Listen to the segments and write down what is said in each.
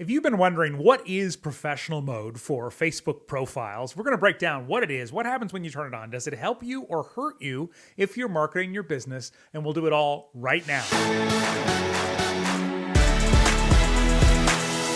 If you've been wondering what is professional mode for Facebook profiles, we're going to break down what it is, what happens when you turn it on, does it help you or hurt you if you're marketing your business, and we'll do it all right now.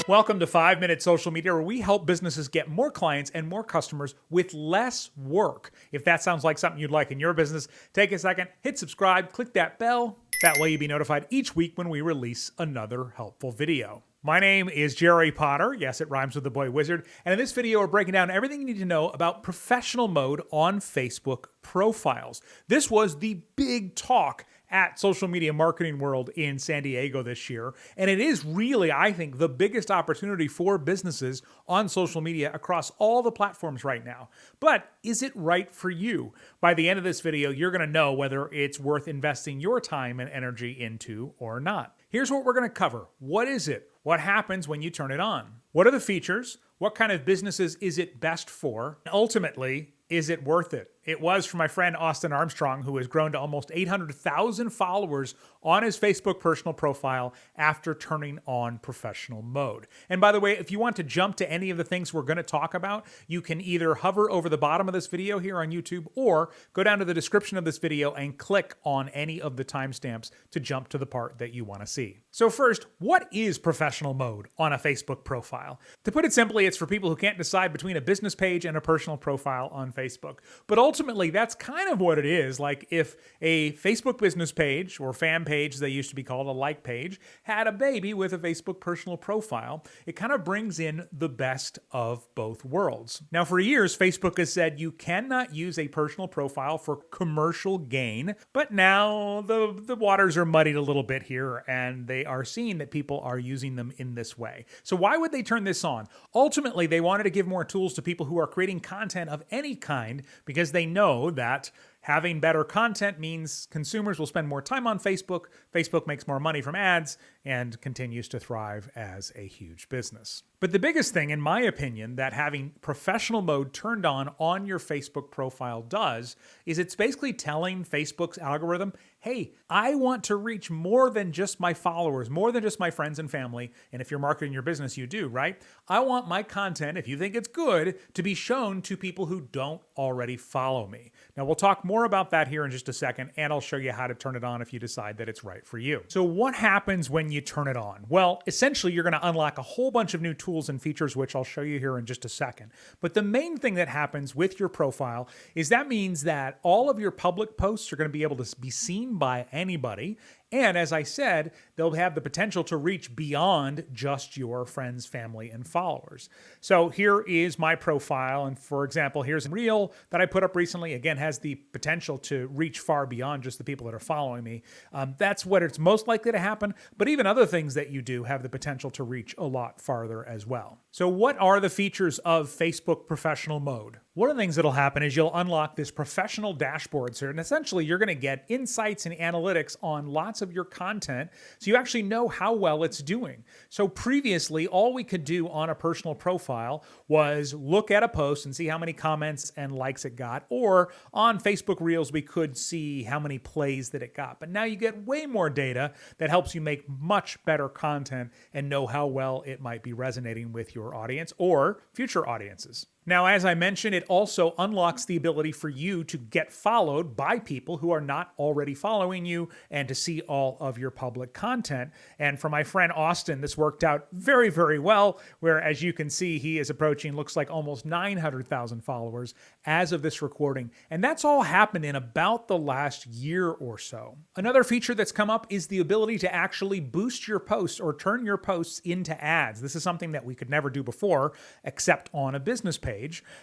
Welcome to 5 Minute Social Media, where we help businesses get more clients and more customers with less work. If that sounds like something you'd like in your business, take a second, hit subscribe, click that bell. That way you'll be notified each week when we release another helpful video. My name is Jerry Potter. Yes, it rhymes with the boy wizard. And in this video, we're breaking down everything you need to know about professional mode on Facebook profiles. This was the big talk at Social Media Marketing World in San Diego this year. And it is really, I think, the biggest opportunity for businesses on social media across all the platforms right now. But is it right for you? By the end of this video, you're going to know whether it's worth investing your time and energy into or not. Here's what we're going to cover. What is it? What happens when you turn it on? What are the features? What kind of businesses is it best for? And ultimately, is it worth it? It was for my friend Austin Armstrong, who has grown to almost 800,000 followers on his Facebook personal profile after turning on professional mode. And by the way, if you want to jump to any of the things we're going to talk about, you can either hover over the bottom of this video here on YouTube or go down to the description of this video and click on any of the timestamps to jump to the part that you want to see. So first, what is professional mode on a Facebook profile? To put it simply, it's for people who can't decide between a business page and a personal profile on Facebook. But ultimately, that's kind of what it is. Like if a Facebook business page or fan page, they used to be called, a like page, had a baby with a Facebook personal profile, it kind of brings in the best of both worlds. Now, for years, Facebook has said you cannot use a personal profile for commercial gain, but now the waters are muddied a little bit here, and they are seeing that people are using them in this way. So why would they turn this on? Ultimately, they wanted to give more tools to people who are creating content of any kind, because they know that having better content means consumers will spend more time on Facebook. Facebook makes more money from ads and continues to thrive as a huge business. But the biggest thing, in my opinion, that having professional mode turned on your Facebook profile does is it's basically telling Facebook's algorithm, hey, I want to reach more than just my followers, more than just my friends and family. And if you're marketing your business, you do, right? I want my content, if you think it's good, to be shown to people who don't already follow me. Now, we'll talk more about that here in just a second, and I'll show you how to turn it on if you decide that it's right for you. So what happens when you turn it on? Well, essentially, you're going to unlock a whole bunch of new tools and features, which I'll show you here in just a second. But the main thing that happens with your profile is that means that all of your public posts are going to be able to be seen by anybody. And as I said, they'll have the potential to reach beyond just your friends, family, and followers. So here is my profile. And for example, here's a reel that I put up recently. Again, has the potential to reach far beyond just the people that are following me. That's what it's most likely to happen. But even other things that you do have the potential to reach a lot farther as well. So what are the features of Facebook professional mode? One of the things that'll happen is you'll unlock this professional dashboard here, and essentially you're going to get insights and analytics on lots of your content, so you actually know how well it's doing. So previously, all we could do on a personal profile was look at a post and see how many comments and likes it got, or on Facebook Reels, we could see how many plays that it got. But now you get way more data that helps you make much better content and know how well it might be resonating with your audience or future audiences. Now, as I mentioned, it also unlocks the ability for you to get followed by people who are not already following you and to see all of your public content. And for my friend Austin, this worked out very, very well, where as you can see, he is approaching, looks like almost 900,000 followers as of this recording. And that's all happened in about the last year or so. Another feature that's come up is the ability to actually boost your posts or turn your posts into ads. This is something that we could never do before, except on a business page.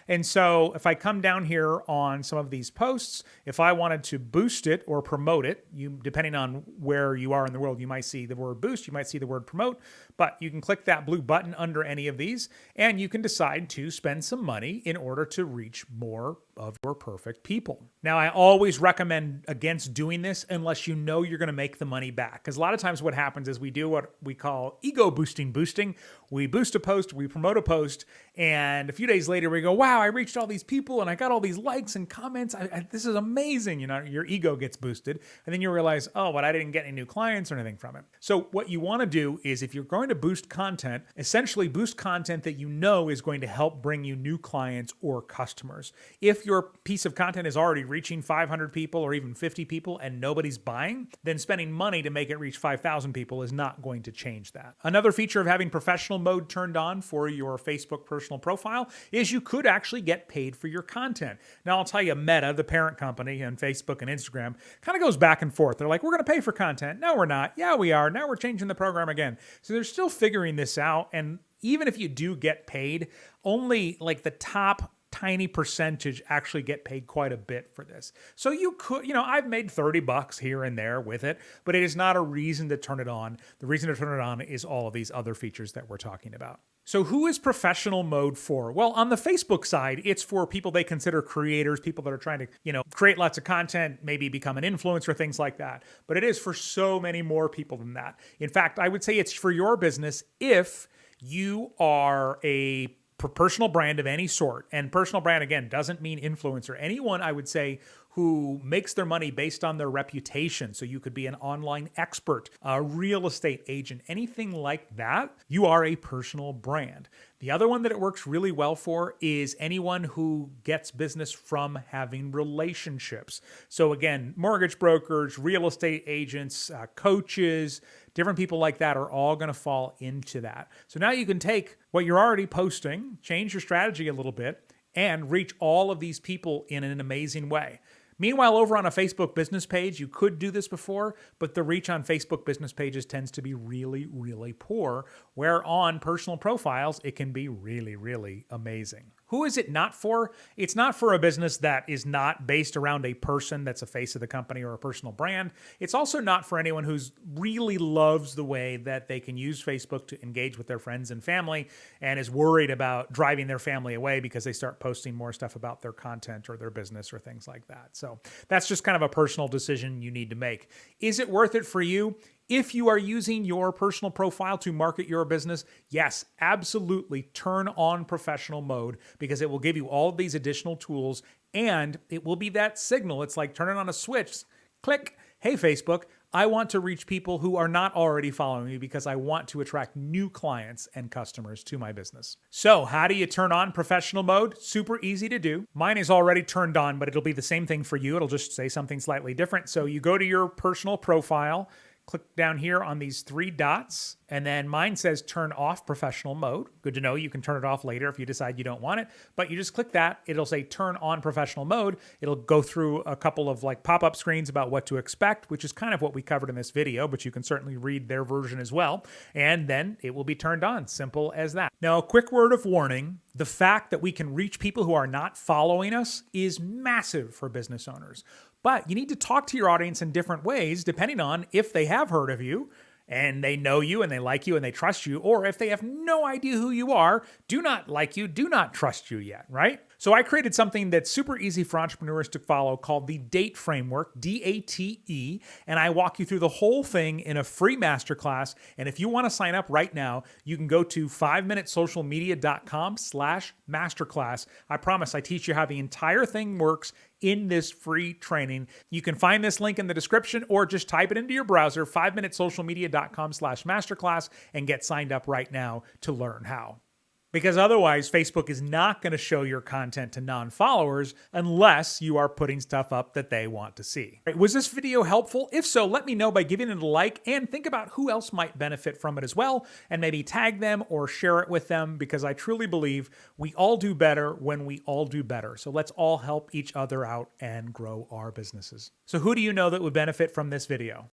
And so if I come down here on some of these posts, if I wanted to boost it or promote it, depending on where you are in the world, you might see the word boost, you might see the word promote, but you can click that blue button under any of these, and you can decide to spend some money in order to reach more of your perfect people. Now, I always recommend against doing this unless you know you're going to make the money back. Because a lot of times what happens is we do what we call ego boosting. We boost a post, we promote a post, and a few days later we go, wow, I reached all these people and I got all these likes and comments. This is amazing. Your ego gets boosted. And then you realize, oh, but I didn't get any new clients or anything from it. So what you want to do is if you're going to boost content, essentially boost content that you know is going to help bring you new clients or customers. If your piece of content is already reaching 500 people or even 50 people and nobody's buying, then spending money to make it reach 5,000 people is not going to change that. Another feature of having professional mode turned on for your Facebook personal profile is you could actually get paid for your content. Now, I'll tell you, Meta, the parent company, and Facebook and Instagram kind of goes back and forth. They're like, we're going to pay for content. No, we're not. Yeah, we are. Now we're changing the program again. So they're still figuring this out. And even if you do get paid, only like the top tiny percentage actually get paid quite a bit for this. So you could, I've made $30 here and there with it, but it is not a reason to turn it on. The reason to turn it on is all of these other features that we're talking about. So who is professional mode for? Well, on the Facebook side, it's for people they consider creators, people that are trying to, create lots of content, maybe become an influencer, things like that. But it is for so many more people than that. In fact, I would say it's for your business if you are a personal brand of any sort. And personal brand, again, doesn't mean influencer. Anyone, I would say, who makes their money based on their reputation. So you could be an online expert, a real estate agent, anything like that. You are a personal brand. The other one that it works really well for is anyone who gets business from having relationships. So again, mortgage brokers, real estate agents, coaches, different people like that are all going to fall into that. So now you can take what you're already posting, change your strategy a little bit, and reach all of these people in an amazing way. Meanwhile, over on a Facebook business page, you could do this before, but the reach on Facebook business pages tends to be really, really poor, where on personal profiles, it can be really, really amazing. Who is it not for? It's not for a business that is not based around a person that's a face of the company or a personal brand. It's also not for anyone who's really loves the way that they can use Facebook to engage with their friends and family and is worried about driving their family away because they start posting more stuff about their content or their business or things like that. So that's just kind of a personal decision you need to make. Is it worth it for you? If you are using your personal profile to market your business, yes, absolutely turn on professional mode because it will give you all of these additional tools and it will be that signal. It's like turning on a switch, click, hey, Facebook, I want to reach people who are not already following me because I want to attract new clients and customers to my business. So how do you turn on professional mode? Super easy to do. Mine is already turned on, but it'll be the same thing for you. It'll just say something slightly different. So you go to your personal profile, click down here on these three dots, and then mine says turn off professional mode. Good to know. You can turn it off later if you decide you don't want it, but you just click that. It'll say turn on professional mode. It'll go through a couple of like pop-up screens about what to expect, which is kind of what we covered in this video, but you can certainly read their version as well. And then it will be turned on. Simple as that. Now, a quick word of warning. The fact that we can reach people who are not following us is massive for business owners. But you need to talk to your audience in different ways, depending on if they have heard of you and they know you and they like you and they trust you, or if they have no idea who you are, do not like you, do not trust you yet, right? So I created something that's super easy for entrepreneurs to follow called the DATE Framework, D-A-T-E, and I walk you through the whole thing in a free masterclass. And if you want to sign up right now, you can go to 5minutesocialmedia.com/masterclass. I promise I teach you how the entire thing works in this free training. You can find this link in the description or just type it into your browser, 5minutesocialmedia.com/masterclass, and get signed up right now to learn how. Because otherwise, Facebook is not going to show your content to non-followers unless you are putting stuff up that they want to see. Was this video helpful? If so, let me know by giving it a like and think about who else might benefit from it as well, and maybe tag them or share it with them, because I truly believe we all do better when we all do better. So let's all help each other out and grow our businesses. So who do you know that would benefit from this video?